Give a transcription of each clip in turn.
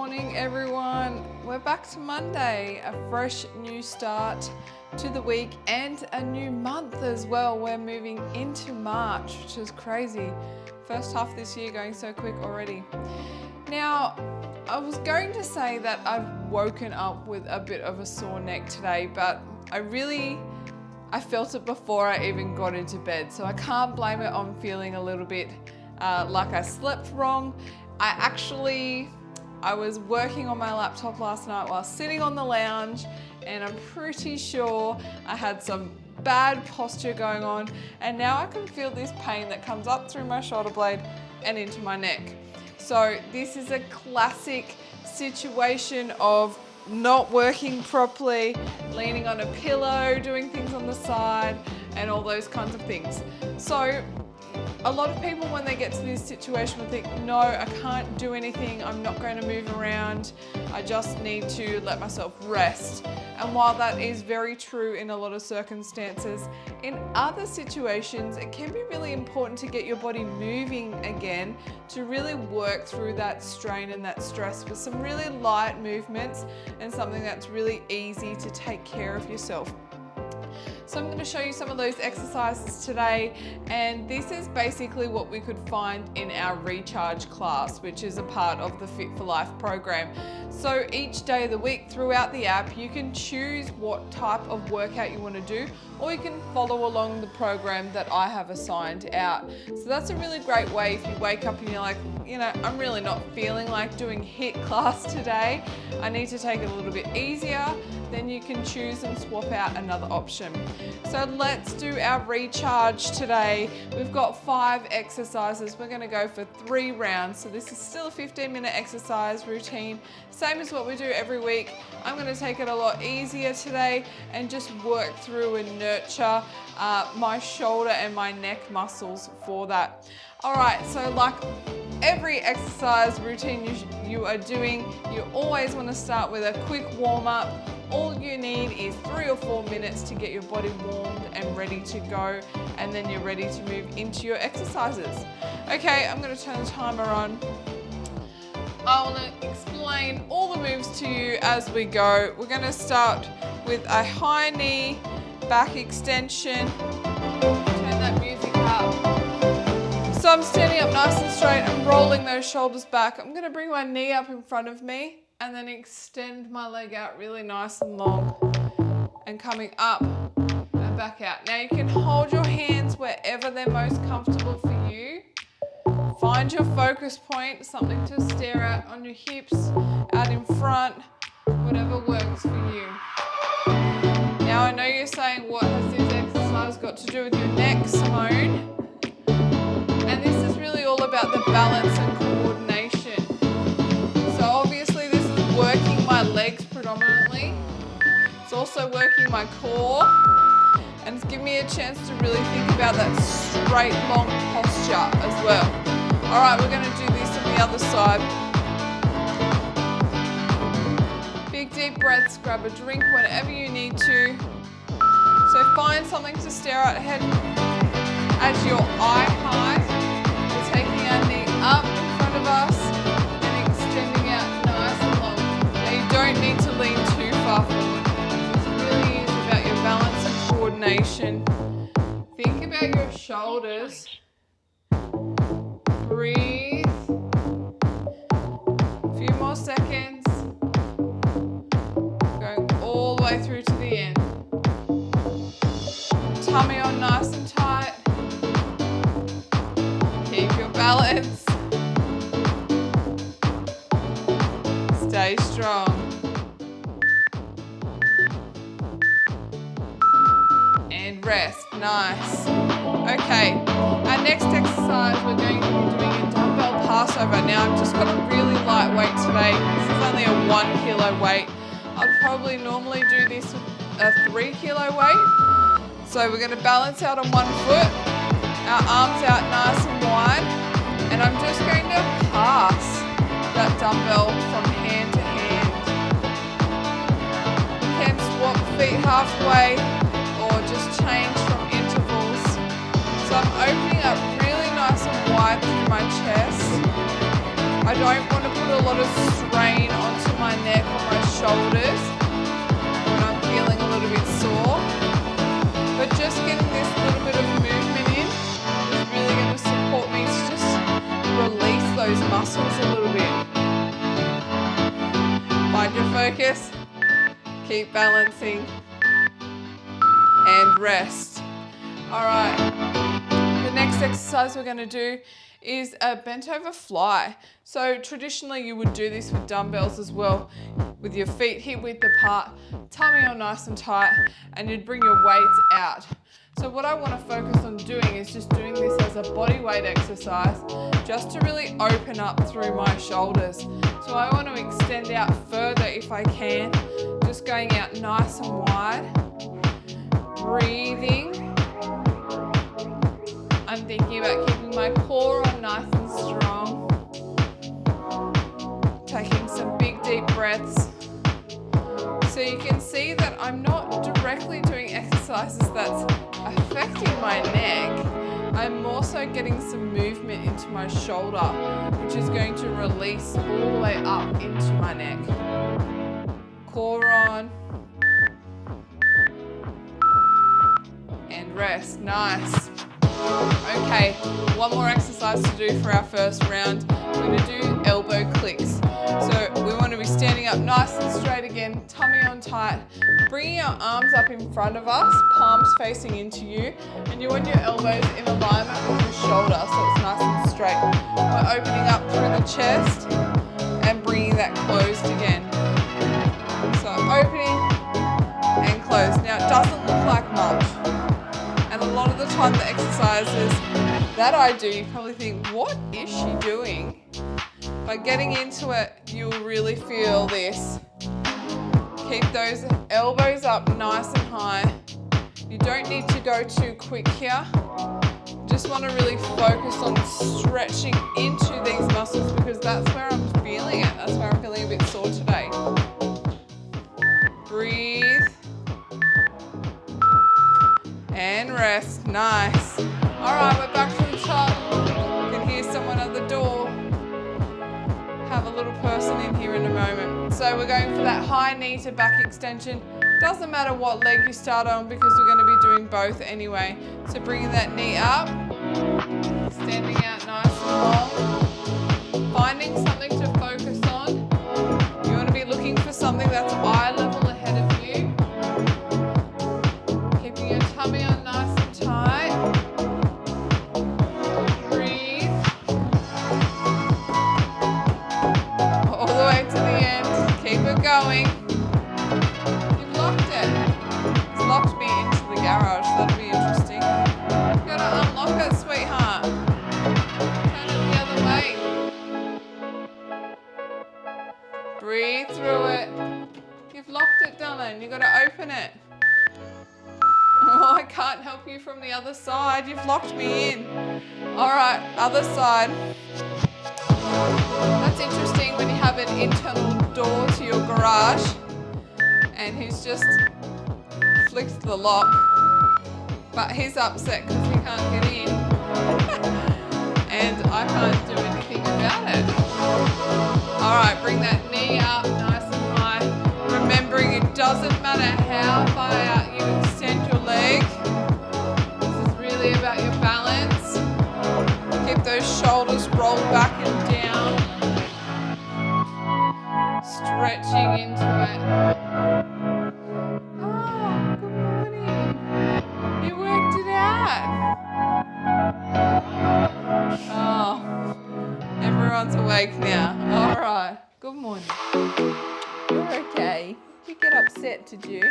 morning, everyone. We're back to Monday, a fresh new start to the week and a new month as well. We're moving into March, which is crazy. First half this year going so quick already. Now, I was going to say that I've woken up with a bit of a sore neck today, but I felt it before I even got into bed, so I can't blame it on feeling a little bit like I slept wrong. I was working on my laptop last night while sitting on the lounge, and I'm pretty sure I had some bad posture going on, and now I can feel this pain that comes up through my shoulder blade and into my neck. So this is a classic situation of not working properly, leaning on a pillow, doing things on the side, and all those kinds of things. So a lot of people, when they get to this situation, will think, no, I can't do anything, I'm not going to move around, I just need to let myself rest. And while that is very true in a lot of circumstances, in other situations, it can be really important to get your body moving again to really work through that strain and that stress with some really light movements and something that's really easy to take care of yourself. So I'm going to show you some of those exercises today, and this is basically what we could find in our recharge class, which is a part of the Fit for Life program. So each day of the week throughout the app, you can choose what type of workout you want to do, or you can follow along the program that I have assigned out. So that's a really great way if you wake up and you're like, you know, I'm really not feeling like doing HIIT class today, I need to take it a little bit easier, then you can choose and swap out another option. So let's do our recharge today. We've got 5 exercises. We're going to go for 3 rounds. So this is still a 15-minute exercise routine, same as what we do every week. I'm going to take it a lot easier today and just work through and nurture my shoulder and my neck muscles for that. All right, so like every exercise routine you are doing, you always want to start with a quick warm-up. All you need is 3 or 4 minutes to get your body warmed and ready to go, and then you're ready to move into your exercises. Okay, I'm going to turn the timer on. I want to explain all the moves to you as we go. We're going to start with a high knee back extension. Turn that music up. So I'm standing up nice and straight. I'm rolling those shoulders back. I'm going to bring my knee up in front of me and then extend my leg out really nice and long, and coming up and back out. Now you can hold your hands wherever they're most comfortable for you. Find your focus point, something to stare at on your hips, out in front, whatever works for you. Now I know you're saying, what has this exercise got to do with your neck, Simone? And this is really all about the balance and coordination. So obviously this is working my legs predominantly. It's also working my core, and it's giving me a chance to really think about that straight, long posture as well. All right, we're going to do this on the other side. Big deep breaths, grab a drink whenever you need to. So find something to stare at ahead at your eye height. We're taking our knee up in front of us and extending out nice and long. Now you don't need to lean too far forward. This really is about your balance and coordination. Think about your shoulders. Breathe. A few more seconds. Going all the way through to the end. Tummy on nice and tight. Keep your balance. Stay strong. And rest. Nice. Okay, our next exercise, we're going to be doing a dumbbell passover. Now I've just got a really light weight today. This is only a 1 kilo weight. I'd probably normally do this with a 3 kilo weight. So we're going to balance out on one foot, our arms out nice and wide, and I'm just going to pass that dumbbell from hand to hand. You can swap feet halfway or just change from intervals. So I'm opening up really nice and wide through my chest. I don't want to put a lot of strain onto my neck or my shoulders when I'm feeling a little bit sore. But just getting this little bit of movement in is really going to support me to just release those muscles a little bit. Find your focus, keep balancing, and rest. All right, the next exercise we're going to do is a bent over fly. So traditionally you would do this with dumbbells as well, with your feet hip width apart, tummy on nice and tight, and you'd bring your weights out. So what I want to focus on doing is just doing this as a body weight exercise, just to really open up through my shoulders. So I want to extend out further if I can, just going out nice and wide, breathing. I'm thinking about keeping my core on nice and strong. Taking some big deep breaths. So you can see that I'm not directly doing exercises that's affecting my neck. I'm also getting some movement into my shoulder, which is going to release all the way up into my neck. Core on. And rest. Nice. Okay, one more exercise to do for our first round. We're going to do elbow clicks. So we want to be standing up nice and straight again, tummy on tight, bringing our arms up in front of us, palms facing into you, and you want your elbows in alignment with your shoulder so it's nice and straight. We're opening up through the chest and bringing that closed again. So opening and closed. Now it doesn't look like much. And a lot of the time the exercises that I do, you probably think, what is she doing? But getting into it, you'll really feel this. Keep those elbows up nice and high. You don't need to go too quick here. Just want to really focus on stretching into these muscles because that's where I'm feeling it. That's where I'm feeling a bit sore today. Breathe. And rest. Nice. All right, we're back to the top. You can hear someone at the door. Have a little person in here in a moment. So we're going for that high knee to back extension. Doesn't matter what leg you start on because we're going to be doing both anyway. So bringing that knee up, extending out nice and long. Finding something to focus on. You want to be looking for something that's eye level ahead of you. Keeping your tummy on nice and tight. Breathe. All the way to the end. Keep it going. You've locked it. It's locked me into the garage. That'll be interesting. You've got to unlock it, sweetheart. Turn it the other way. Breathe through it. You've locked it, darling. You've got to open it. Oh, I can't help you from the other side. You've locked me in. All right, other side. That's interesting when you have an internal door to your garage and he's just flicked the lock, but he's upset because he can't get in and I can't do anything about it. All right, bring that knee up nice and high. Remembering it doesn't matter how far out you extend your leg. This is really about your balance. Keep those shoulders rolled back and down. Stretching into it. Oh, good morning. You worked it out. Oh, everyone's awake now. All right. Good morning. You're okay. You get upset, did you?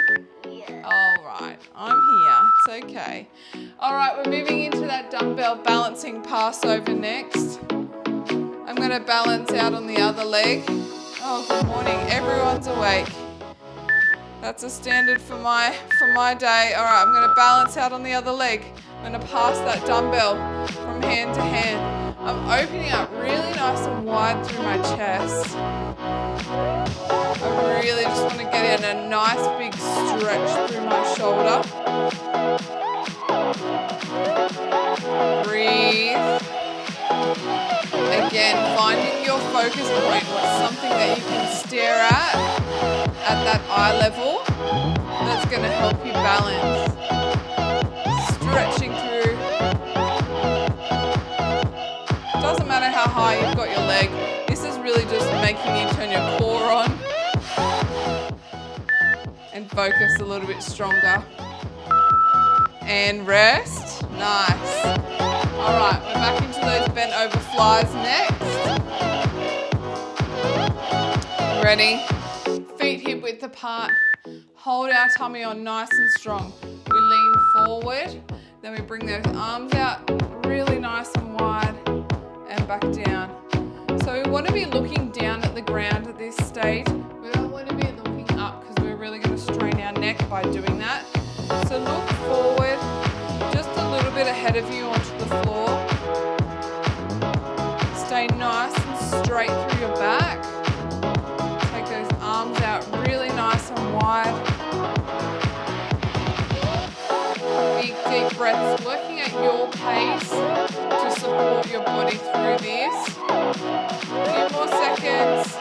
Yeah. All right. I'm here. It's okay. All right. We're moving into that dumbbell balancing pass over next. I'm going to balance out on the other leg. Oh, good morning. Everyone's awake. That's a standard for my day. All right, I'm going to balance out on the other leg. I'm going to pass that dumbbell from hand to hand. I'm opening up really nice and wide through my chest. I really just want to get in a nice big stretch through my shoulder. Breathe. Again, finding your focus point, what's something that you can stare at that eye level, that's going to help you balance. Stretching through. Doesn't matter how high you've got your leg, this is really just making you turn your core on and focus a little bit stronger. And rest. Nice. All right, we're back into those bent over flies next. Ready? Feet hip width apart. Hold our tummy on nice and strong. We lean forward, then we bring those arms out really nice and wide and back down. So we want to be looking down at the ground at this stage. We don't want to be looking up because we're really going to strain our neck by doing that. So look forward, just a little bit ahead of you onto the floor. Stay nice and straight through your back. Take those arms out really nice and wide. Big deep breaths, working at your pace to support your body through this. A few more seconds.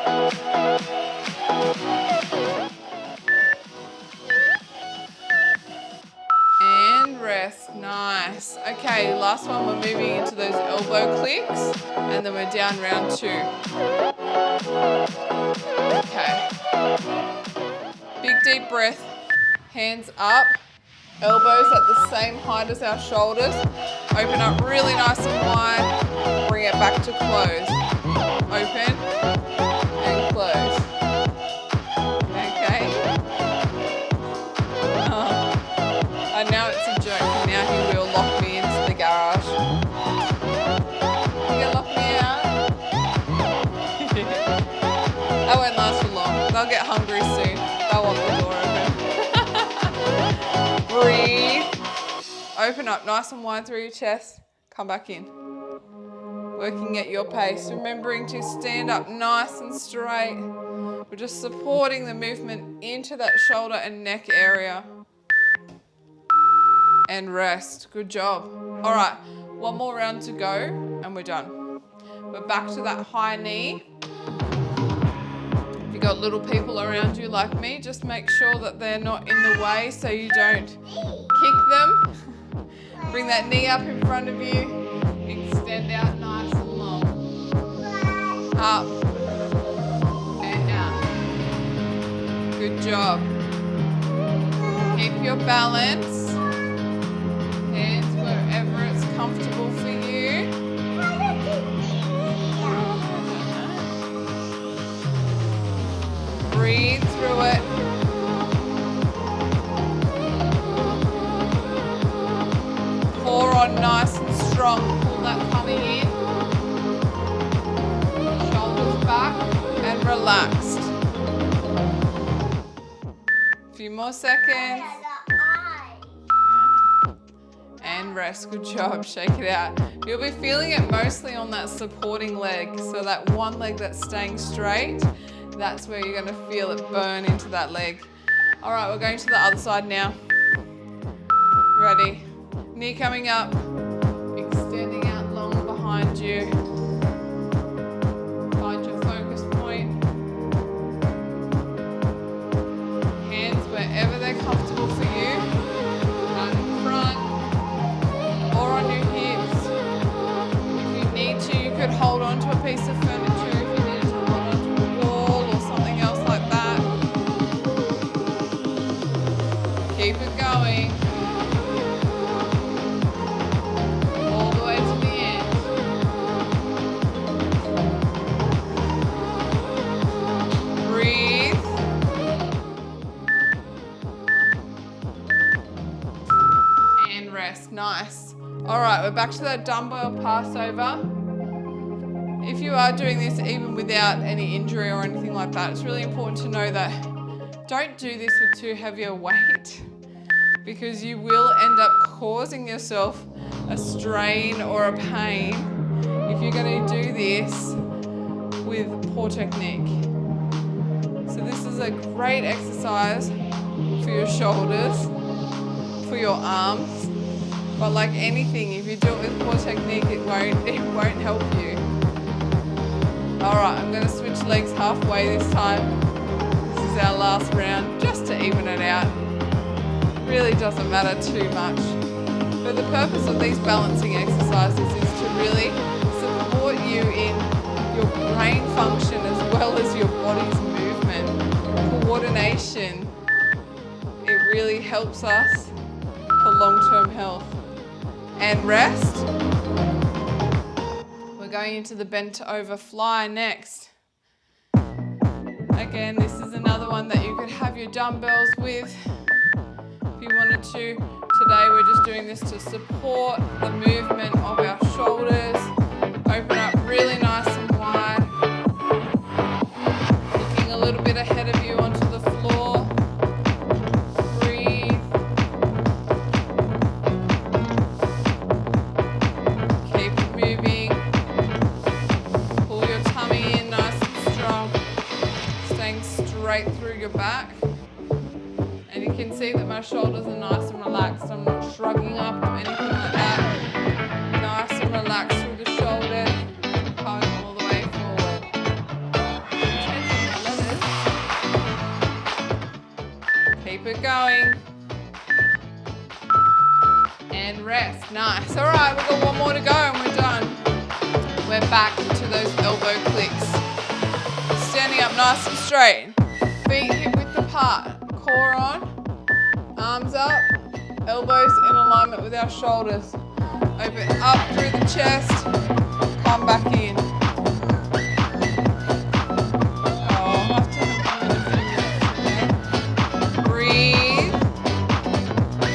And rest. Nice. Okay, last one, we're moving into those elbow clicks, and then we're down round 2. Okay. Big deep breath. Hands up. Elbows at the same height as our shoulders. Open up really nice and wide. Bring it back to close. Open and close. Okay. And now it's a joke. Now he will lock me into the garage. You gonna lock me out? That won't last for long. They'll get hungry soon. They'll want the door open. Breathe. Open up nice and wide through your chest. Come back in. Working at your pace. Remembering to stand up nice and straight. We're just supporting the movement into that shoulder and neck area. And rest. Good job. All right, one more round to go and we're done. We're back to that high knee. If you've got little people around you like me, just make sure that they're not in the way so you don't kick them. Bring that knee up in front of you. Extend out nice and long. Up and out. Good job. Keep your balance. Hands wherever it's comfortable for you. Breathe through it. Core on nice and strong. Pull that tummy in. Shoulders back and relaxed. A few more seconds. And rest. Good job. Shake it out. You'll be feeling it mostly on that supporting leg. So that one leg that's staying straight, that's where you're going to feel it burn into that leg. All right, we're going to the other side now. Ready? Knee coming up. Extending out long behind you. Find your focus point. Hands wherever they're comfortable for you. Out in front. Or on your hips. If you need to, you could hold on to a piece of furniture if you need to hold on to a wall or something else like that. Keep it going. All the way to the end. Breathe. And rest. Nice. All right, we're back to that dumbbell Passover. If you are doing this even without any injury or anything like that, it's really important to know that don't do this with too heavy a weight because you will end up causing yourself a strain or a pain if you're going to do this with poor technique. So this is a great exercise for your shoulders, for your arms. But like anything, if you do it with poor technique, it won't help you. All right, I'm gonna switch legs halfway this time. This is our last round, just to even it out. Really doesn't matter too much. But the purpose of these balancing exercises is to really support you in your brain function as well as your body's movement, coordination. It really helps us for long-term health. And rest. We're going into the bent over fly next. Again, this is another one that you could have your dumbbells with if you wanted to. Today we're just doing this to support the movement of our shoulders. Open up really nice and wide. Looking a little bit ahead of you onto the floor. Breathe. Keep it moving. Pull your tummy in nice and strong. Staying straight through your back. And you can see that my shoulders are nice and relaxed. I'm not shrugging up or anything like that. Nice and relaxed through the shoulders, coming all the way forward. Keep it going. And rest. Nice. All right, we've got one more to go and we're done. We're back to those elbow clicks. Standing up nice and straight. Feet hip width apart. Core on, arms up, elbows in alignment with our shoulders. Open up through the chest, come back in. Breathe.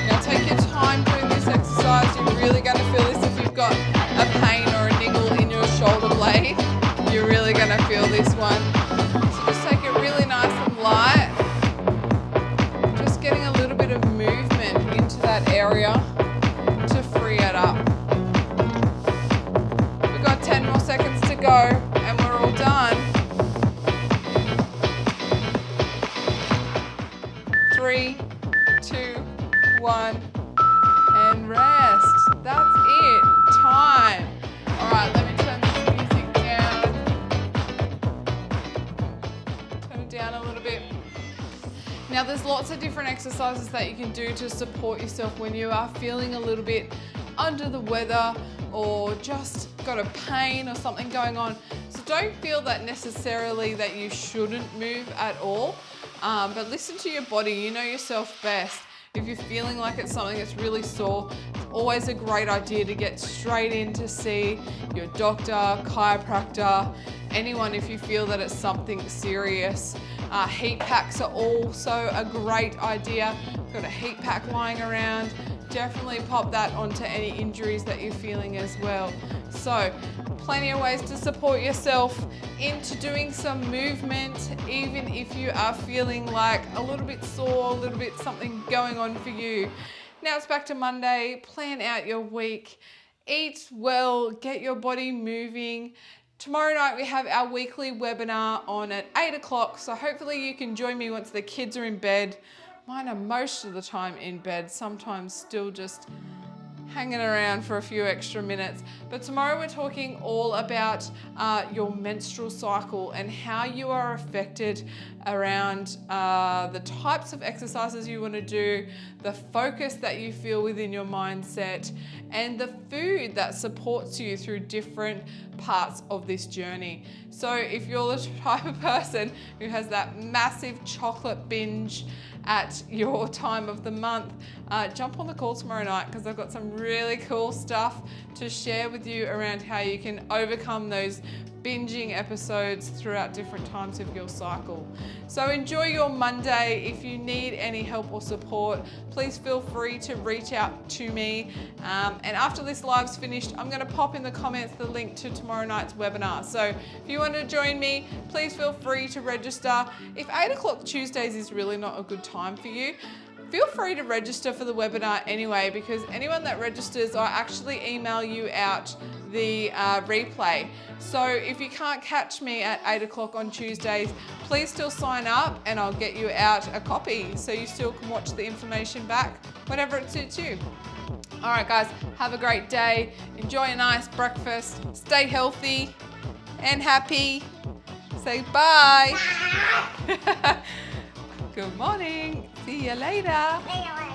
Now take your time doing this exercise. You're really going to feel this if you've got a pain or a niggle in your shoulder blade. You're really going to feel this one. So just take it really nice and light. Getting a little bit of movement into that area to free it up. We've got 10 more seconds to go and we're all done. 3, 2, 1, and rest. That's it. Time. All right, let me turn this music down. Turn it down a little bit. Now there's lots of different exercises that you can do to support yourself when you are feeling a little bit under the weather or just got a pain or something going on. So don't feel that necessarily that you shouldn't move at all, but listen to your body. You know yourself best. If you're feeling like it's something that's really sore, it's always a great idea to get straight in to see your doctor, chiropractor, anyone if you feel that it's something serious. Heat packs are also a great idea. Got a heat pack lying around. Definitely pop that onto any injuries that you're feeling as well. So plenty of ways to support yourself into doing some movement, even if you are feeling like a little bit sore, a little bit something going on for you. Now it's back to Monday. Plan out your week. Eat well, get your body moving. Tomorrow night we have our weekly webinar on at 8 o'clock, so hopefully you can join me once the kids are in bed. Mine are most of the time in bed, sometimes still just hanging around for a few extra minutes. But tomorrow we're talking all about your menstrual cycle and how you are affected around the types of exercises you want to do, the focus that you feel within your mindset, and the food that supports you through different parts of this journey. So if you're the type of person who has that massive chocolate binge at your time of the month, jump on the call tomorrow night because I've got some really cool stuff to share with you around how you can overcome those binging episodes throughout different times of your cycle. So enjoy your Monday. If you need any help or support, please feel free to reach out to me. And after this live's finished, I'm going to pop in the comments the link to tomorrow night's webinar. So if you want to join me, please feel free to register. If 8 o'clock Tuesdays is really not a good time for you, feel free to register for the webinar anyway, because anyone that registers, I actually email you out the replay. So if you can't catch me at 8 o'clock on Tuesdays, please still sign up and I'll get you out a copy so you still can watch the information back whenever it suits you. All right, guys, have a great day. Enjoy a nice breakfast. Stay healthy and happy. Say bye. Good morning. See you later.